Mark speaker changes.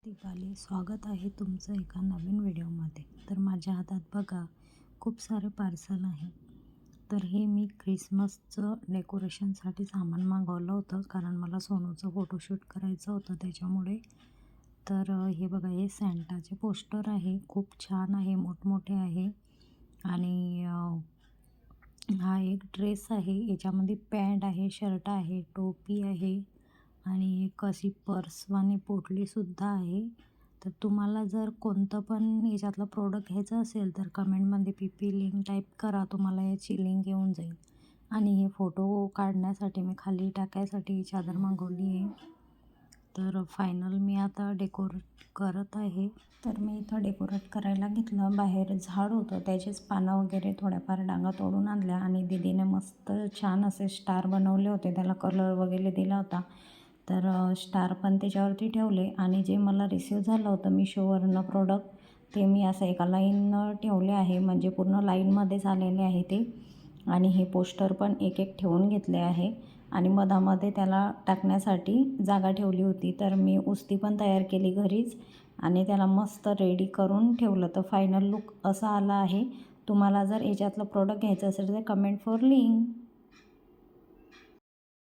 Speaker 1: दीपाली, स्वागत आहे तुमचं एका नवीन व्हिडिओमध्ये. तर माझ्या हातात बघा खूप सारे पार्सल आहे. तर हे मी ख्रिसमसचं डेकोरेशनसाठी सामान मागवलं होतं, कारण मला सोनूचं फोटोशूट करायचं होतं त्याच्यामुळे. तर हे बघा, हे सॅन्टाचे पोस्टर आहे, खूप छान आहे, मोठमोठे आहे. आणि हा एक ड्रेस आहे, याच्यामध्ये पॅन्ट आहे, शर्ट आहे, टोपी आहे आणि एक अशी पर्सवानी पोटलीसुद्धा आहे. तर तुम्हाला जर कोणतं पण याच्यातलं प्रोडक्ट घ्यायचं असेल तर कमेंटमध्ये PP लिंक टाईप करा, तुम्हाला याची लिंक येऊन जाईल. आणि हे फोटो काढण्यासाठी मी खाली टाकायसाठी ही चादर मागवली आहे. तर फायनल मी आता डेकोरेट करत आहे. तर मी इथं डेकोरेट करायला घेतलं. बाहेर झाड होतं, त्याचेच पानं वगैरे थोड्याफार डागा तोडून आणल्या आणि दीदीने मस्त छान असे स्टार बनवले होते, त्याला कलर वगैरे दिला होता. तर स्टार पण त्याच्यावरती ठेवले आणि जे मला रिसीव झालं होतं मिशोवरनं प्रोडक्ट, ते मी असं एका लाईननं ठेवले आहे, म्हणजे पूर्ण लाईनमध्येच आलेले आहे ते. आणि हे पोस्टर पण एक एक ठेवून घेतले आहे आणि मधामध्ये त्याला टाकण्यासाठी जागा ठेवली होती. तर मी उस्ती पण तयार केली घरीच आणि त्याला मस्त रेडी करून ठेवलं. तर फायनल लुक असा आला आहे. तुम्हाला जर याच्यातलं प्रोडक्ट घ्यायचं असेल तर कमेंट फॉर लिंक.